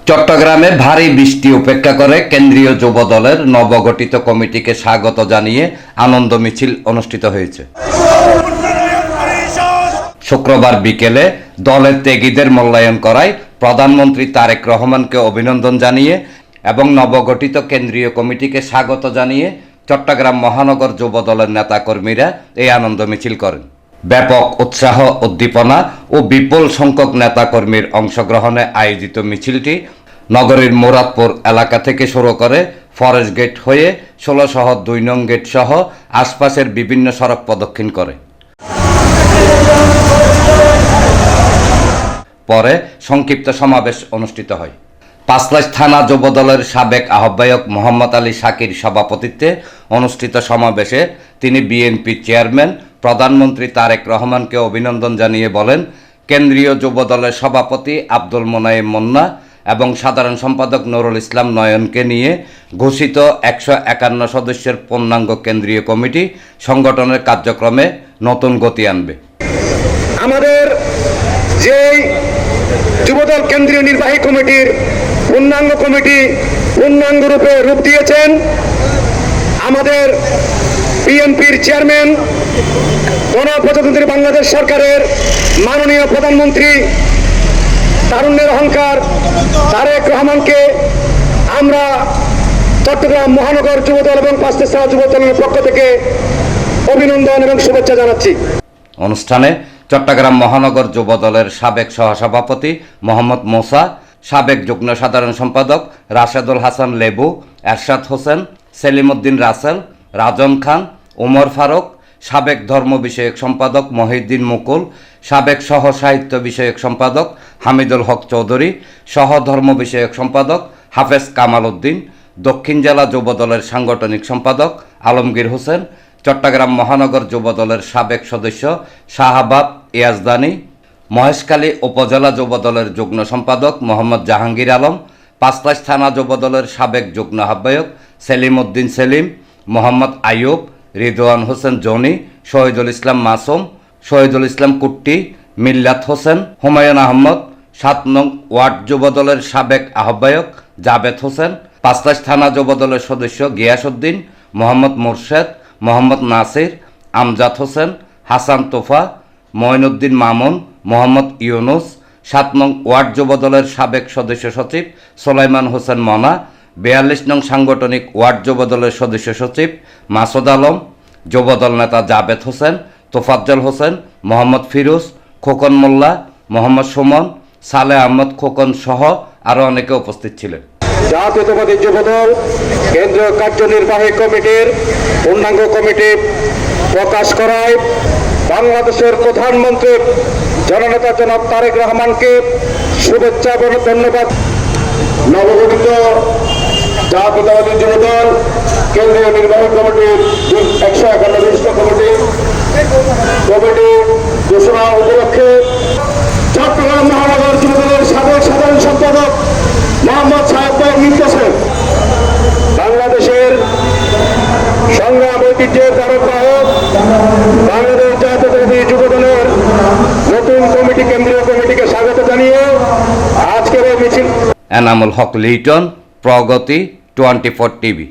চট্টগ্রামে ভারী বৃষ্টি উপেক্ষা করে কেন্দ্রীয় যুব দলের নবগঠিত কমিটিকে স্বাগত জানিয়ে আনন্দ মিছিল অনুষ্ঠিত হয়েছে। শুক্রবার বিকেলে দলের ত্যাগীদের মূল্যায়ন করায় প্রধানমন্ত্রী তারেক রহমানকে অভিনন্দন জানিয়ে এবং নবগঠিত কেন্দ্রীয় কমিটিকে স্বাগত জানিয়ে চট্টগ্রাম মহানগর যুব দলের নেতাকর্মীরা এই আনন্দ মিছিল করেন। ব্যাপক উৎসাহ উদ্দীপনা ও বিপুল সংখ্যক নেতাকর্মীর অংশগ্রহণে আয়োজিত মিছিলটি নগরীর মুরাদপুর এলাকা থেকে শুরু করে ফরেস্ট গেট হয়ে 16 2 নং গেট সহ আশপাশের বিভিন্ন সড়ক প্রদক্ষিণ করে। পরে সংক্ষিপ্ত সমাবেশ অনুষ্ঠিত হয়। পাঁচলাইশ থানা যুব দলের সাবেক আহ্বায়ক মোহাম্মদ আলী শাকির সভাপতিত্বে অনুষ্ঠিত সমাবেশে তিনি বিএনপি চেয়ারম্যান প্রধানমন্ত্রী তারেক রহমানকে অভিনন্দন জানিয়ে বলেন, কেন্দ্রীয় যুব দলের সভাপতি আব্দুল মোনায়েম মুন্না এবং সাধারণ সম্পাদক নুরুল ইসলাম নয়নকে নিয়ে ঘোষিত 151 সদস্যের পূর্ণাঙ্গ কেন্দ্রীয় কমিটি সংগঠনের কার্যক্রমে নতুন গতি আনবে। আমাদের যে যুবদল কেন্দ্রীয় নির্বাহী কমিটির পূর্ণাঙ্গ কমিটি পূর্ণাঙ্গ রূপে রূপ দিয়েছেন আমাদের বিএনপির চেয়ারম্যান গণপ্রজাতন্ত্রী বাংলাদেশ সরকারের মাননীয় প্রধানমন্ত্রী তারুণ্যের অহংকার তারেক রহমানকে আমরা চট্টগ্রাম মহানগর যুবদল এবং পাঁচলাইশ থানা যুবদলের পক্ষ থেকে অভিনন্দন এবং শুভেচ্ছা জানাচ্ছি। অনুষ্ঠানে চট্টগ্রাম মহানগর যুব দলের সাবেক সহসভাপতি মোহাম্মদ মোসা, সাবেক যুগ্ম সাধারণ সম্পাদক রাশেদুল হাসান লেবু, এরশাদ হোসেন, সেলিম উদ্দিন রাসেল, রাজন খান, ওমর ফারুক, সাবেক ধর্ম বিষয়ক সম্পাদক মহিউদ্দিন মুকুল, সাবেক সহ সাহিত্য বিষয়ক সম্পাদক হামিদুল হক চৌধুরী, সহ ধর্ম বিষয়ক সম্পাদক হাফেজ কামাল উদ্দিন, দক্ষিণ জেলা যুব দলের সাংগঠনিক সম্পাদক আলমগীর হোসেন, চট্টগ্রাম মহানগর যুব দলের সাবেক সদস্য শাহাবাব ইয়াজদানি, মহেশখালী উপজেলা যুব দলের যুগ্ম সম্পাদক মোহাম্মদ জাহাঙ্গীর আলম, পাঁচলাইশ থানা যুব দলের সাবেক যুগ্ম আহ্বায়ক সেলিম উদ্দিন সেলিম, মোহাম্মদ আইয়ুব, রিদওয়ান হোসেন জনি, শহীদুল ইসলাম মাসুম, শহীদুল ইসলাম কুট্টি, মিল্লাত হোসেন, হুমায়ুন আহমদ, 7 নং ওয়ার্ড যুব দলের সাবেক আহ্বায়ক জাবেদ হোসেন, পাঁচলাইশ থানা যুব দলের সদস্য গিয়াসউদ্দিন, মোহাম্মদ মোরশেদ, মোহাম্মদ নাসির, আমজাদ হোসেন, হাসান তোফা, মঈনুদ্দিন মামুন, মোহাম্মদ ইউনুস, 7 নং ওয়ার্ড যুব দলের সাবেক সদস্য সচিব সোলাইমান হোসেন মনা, 42 নং সাংগঠনিক ওয়ার্ড যুব দলের সদস্য সচিব মাসুদ আলম, যুবদল নেতা জাবেদ হোসেন, তোফাজ্জল হোসেন, মোহাম্মদ ফিরোজ, খোকন মোল্লা, মোহাম্মদ সুমন, সালেহ আহমদ খোকন সহ আরও অনেকে উপস্থিত ছিলেন। জাতীয়তাবাদী যুবদল কেন্দ্রীয় কার্যনির্বাহী কমিটির পূর্ণাঙ্গ কমিটি প্রকাশ করায় বাংলাদেশের প্রধানমন্ত্রী জননেতা জনাব তারেক রহমানকে শুভেচ্ছা এবং ধন্যবাদ। নবগঠিত জাতীয়তাবাদী যুবদল কেন্দ্রীয় নির্বাহী কমিটির 151 কমিটি ঘোষণা উপলক্ষে চট্টগ্রাম মহানগর যুবদলের সাবেক সাধারণ সম্পাদক মোহাম্মদ সাহেব নির্দেশন বাংলাদেশের সংগ্রাম ঐতিহ্যের ধারক বাহক বাংলাদেশ জাতীয়তাবাদী যুবদলের নতুন কমিটি কেন্দ্রীয় কমিটিকে স্বাগত জানিয়ে আজকের এই মিছিল। এনামুল হক লিটন, প্রগতি 24 টিভি।